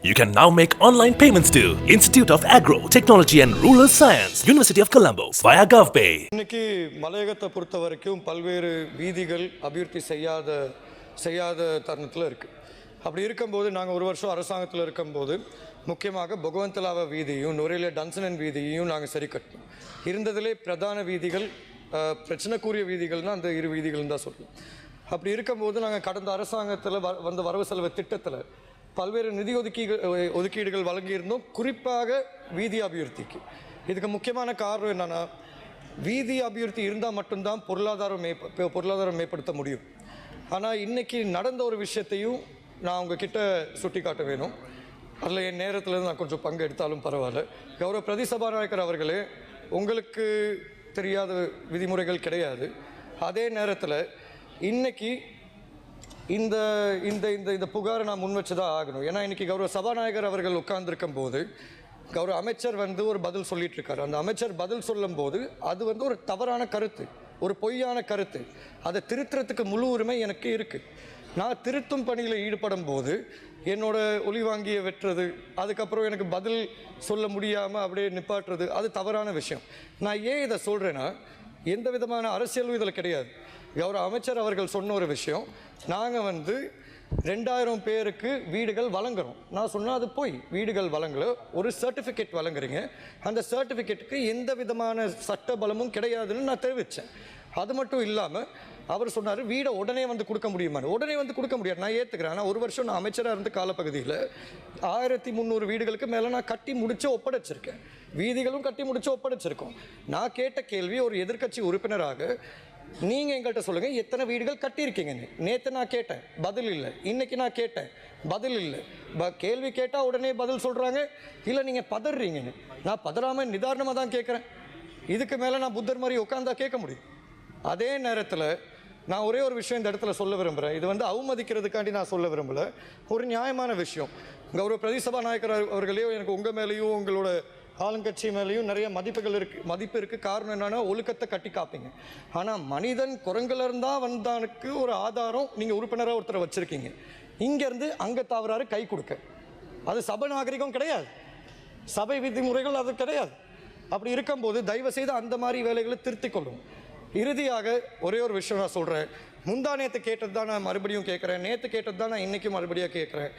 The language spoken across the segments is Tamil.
You can now make online payments to Institute of Agro, Technology and Rural Science, University of Colombo via GovPay. இன்னைக்கு மலையகத்தை பொறுத்த வரைக்கும் பல்வேறு வீதிகள் அபிவிருத்தி செய்யாத தருணத்தில் இருக்குது. அப்படி இருக்கும்போது நாங்கள் ஒரு வருஷம் அரசாங்கத்தில் இருக்கும்போது முக்கியமாக பகவந்தலாவ வீதியும் நுரையில டன்சனன் வீதியையும் நாங்கள் சரி கட்டணும். இருந்ததிலே பிரதான வீதிகள் பிரச்சனைக்குரிய வீதிகள்னால் அந்த இரு வீதிகள் தான் சொல்லணும். அப்படி இருக்கும்போது நாங்கள் கடந்த அரசாங்கத்தில் வந்த வரவு செலவு திட்டத்தில் பல்வேறு நிதி ஒதுக்கீடுகள் வழங்கியிருந்தோம், குறிப்பாக வீதி அபிவிருத்திக்கு. இதுக்கு முக்கியமான காரணம் என்னென்னா, வீதி அபிவிருத்தி இருந்தால் மட்டும்தான் பொருளாதாரம் மேம்படுத்த முடியும். ஆனால் இன்றைக்கி நடந்த ஒரு விஷயத்தையும் நான் உங்ககிட்ட சுட்டி காட்ட வேணும். அதில் என் நேரத்தில் நான் கொஞ்சம் பங்கு எடுத்தாலும் பரவாயில்ல. கௌரவ பிரதி சபாநாயகர் அவர்களே, உங்களுக்கு தெரியாத விதிமுறைகள் கிடையாது. அதே நேரத்தில் இன்றைக்கி இந்த இந்த இந்த இந்த புகாரை நான் முன் வச்சு தான் ஆகணும். ஏன்னா இன்றைக்கி கௌரவ சபாநாயகர் அவர்கள் உட்கார்ந்துருக்கும் போது கௌரவ அமைச்சர் ஒரு பதில் சொல்லிட்டு இருக்காரு. அந்த அமைச்சர் பதில் சொல்லும் போது அது ஒரு தவறான கருத்து, ஒரு பொய்யான கருத்து. அதை திருத்துறதுக்கு முழு உரிமை எனக்கு இருக்குது. நான் திருத்தும் பணியில் ஈடுபடும் போது என்னோட ஒலி வாங்கிய வெட்டுறது, அதுக்கப்புறம் எனக்கு பதில் சொல்ல முடியாமல் அப்படியே நிப்பாட்டுறது, அது தவறான விஷயம். நான் ஏன் இதை சொல்கிறேன்னா, எந்த விதமான அரசியலும் இதில் கிடையாது. கௌரவ அமைச்சர் அவர்கள் சொன்ன ஒரு விஷயம், நாங்கள் 2000 பேருக்கு வீடுகள் வழங்குறோம். நான் சொன்னால் அது போய் வீடுகள் வழங்கல, ஒரு சர்டிஃபிகேட் வழங்குறீங்க. அந்த சர்டிஃபிகேட்டுக்கு எந்த விதமான சட்ட பலமும் கிடையாதுன்னு நான் தெரிவித்தேன். அது மட்டும் இல்லாமல் அவர் சொன்னார், வீடை உடனே கொடுக்க முடியுமான்னு. உடனே கொடுக்க முடியாது, நான் ஏற்றுக்கிறேன். ஆனால் ஒரு வருஷம் நான் அமைச்சராக இருந்த காலப்பகுதியில் 1300 வீடுகளுக்கு மேலே நான் கட்டி முடிச்சு ஒப்படைச்சிருக்கேன். வீதிகளும் கட்டி முடிச்சு ஒப்படைச்சிருக்கோம். நான் கேட்ட கேள்வி, ஒரு எதிர்க்கட்சி உறுப்பினராக நீங்கள் எங்கள்கிட்ட சொல்லுங்கள், எத்தனை வீடுகள் கட்டியிருக்கீங்கன்னு. நேற்று நான் கேட்டேன், பதில் இல்லை. இன்றைக்கி நான் கேட்டேன், பதில் இல்லை. கேள்வி கேட்டால் உடனே பதில் சொல்கிறாங்க, இல்லை நீங்கள் பதறீங்கன்னு. நான் பதறாமல் நிதானமாக தான் கேட்குறேன். இதுக்கு மேலே நான் புத்தர் மாதிரி உட்காந்தா கேட்க முடியும். அதே நேரத்தில் நான் ஒரே ஒரு விஷயம் இந்த இடத்துல சொல்ல விரும்புகிறேன். இது அவமதிக்கிறதுக்காண்டி நான் சொல்ல விரும்பலை, ஒரு நியாயமான விஷயம். கௌரவ பிரதி சபாநாயகர் அவர்களே, எனக்கு உங்கள் மேலேயும் உங்களோட ஆளுங்கட்சி மேலேயும் நிறைய மதிப்பு இருக்குது. காரணம் என்னென்னா, ஒழுக்கத்தை கட்டி காப்பீங்க. ஆனால் மனிதன் குரங்கிலிருந்தான் வந்தானுக்கு ஒரு ஆதாரம் நீங்கள் உறுப்பினராக ஒருத்தரை வச்சுருக்கீங்க. இங்கேருந்து அங்கே தவறாரு கை கொடுக்க, அது சபை நாகரிகம் கிடையாது, சபை விதிமுறைகள் அது கிடையாது. அப்படி இருக்கும்போது தயவு செய்து அந்த மாதிரி வேலைகளை திருத்திக் கொள்ளும். இறுதியாக ஒரே ஒரு விஷயம் நான் சொல்கிறேன். முந்தா நேற்று கேட்டது தான் நான் மறுபடியும் கேட்குறேன், நேற்று கேட்டது தான் நான் இன்றைக்கும் மறுபடியும் கேட்குறேன்.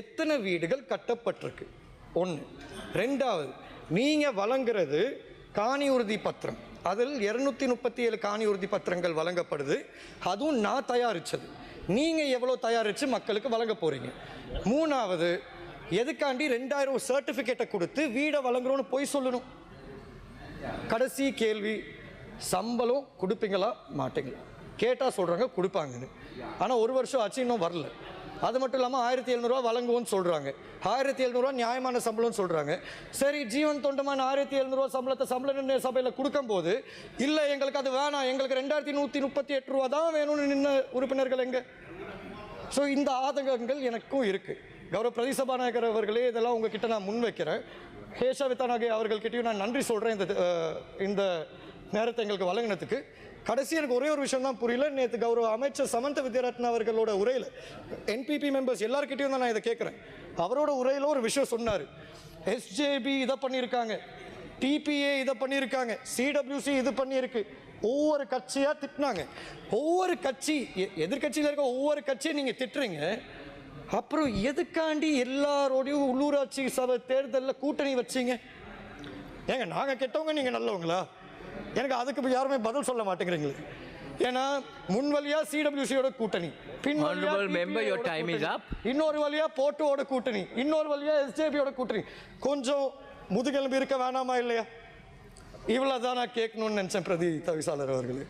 எத்தனை வீடுகள் கட்டப்பட்டிருக்கு? ஒன்று. ரெண்டாவது, நீங்கள் வழங்குறது காணி உறுதி பத்திரம். அதில் 237 காணி உறுதி பத்திரங்கள் வழங்கப்படுது. அதுவும் நான் தயாரித்தது. நீங்கள் எவ்வளோ தயாரித்து மக்களுக்கு வழங்க போகிறீங்க? மூணாவது, எதுக்காண்டி 2000 சர்டிஃபிகேட்டை கொடுத்து வீடை வழங்குறோன்னு போய் சொல்லணும்? கடைசி கேள்வி, சம்பளம் கொடுப்பீங்களா மாட்டீங்களா? கேட்டால் சொல்கிறாங்க கொடுப்பாங்கன்னு. ஆனால் ஒரு வருஷம் ஆச்சு, இன்னும் வரல. அது மட்டும் இல்லாமல் 1700 ரூபா வழங்குவோன்னு சொல்கிறாங்க. 1700 ரூபா நியாயமான சம்பளம்னு சொல்கிறாங்க. சரி, ஜீவன் தொண்டமான 1700 ரூபா சம்பளத்தை சம்பள நிர்ணய சபையில் கொடுக்கும்போது, இல்லை எங்களுக்கு அது வேணாம், எங்களுக்கு 2138 ரூபா தான் வேணும்னு நின்ன உறுப்பினர்கள் எங்கே? ஸோ இந்த ஆதங்கங்கள் எனக்கும் இருக்குது. கௌரவ பிரதி சபாநாயகர் அவர்களே, இதெல்லாம் உங்ககிட்ட நான் முன்வைக்கிறேன். ஹேஷா வித்தானாகே அவர்கள்கிட்டையும் நான் நன்றி சொல்கிறேன் இந்த நேரத்தை எங்களுக்கு வழங்கினதுக்கு. கடைசி எனக்கு ஒரே ஒரு விஷயம் தான் புரியல. நேற்று கௌரவ அமைச்சர் சமந்த வித்யாரத்ன அவர்களோட உரையில், என்பிபி மெம்பர்ஸ் எல்லாருக்கிட்டையும் தான் நான் இதை கேட்குறேன். அவரோட உரையில் ஒரு விஷயம் சொன்னார். எஸ்ஜேபி இதை பண்ணியிருக்காங்க, டிபிஏ இதை பண்ணியிருக்காங்க, சிடபிள்யூசி இது பண்ணியிருக்கு. ஒவ்வொரு கட்சியாக திட்டினாங்க. ஒவ்வொரு கட்சி, எதிர்கட்சியில் இருக்க ஒவ்வொரு கட்சியை நீங்கள் திட்டுறீங்க. அப்புறம் எதுக்காண்டி எல்லாரோடையும் உள்ளூராட்சி சபை தேர்தலில் கூட்டணி வச்சிங்க? ஏங்க, நாங்கள் கெட்டவங்க, நீங்கள் நல்லவங்களா? எனக்கு அதுக்கு யாருமே பதில் சொல்ல மாட்டேங்கிறீங்களே. ஏன்னா முன் வழியா சிடபிள்யூசியோட கூட்டணி, இன்னொரு வழியா போட்டோட கூட்டணி, இன்னொரு வழியா எஸ்ஜேபியோட கூட்டணி. கொஞ்சம் முதுகெலும்பு இருக்க வேணாமா இல்லையா? இவ்வளவுதான் நான் கேட்கணும்னு நினைச்சேன் பிரதி தவிசாளர் அவர்களே.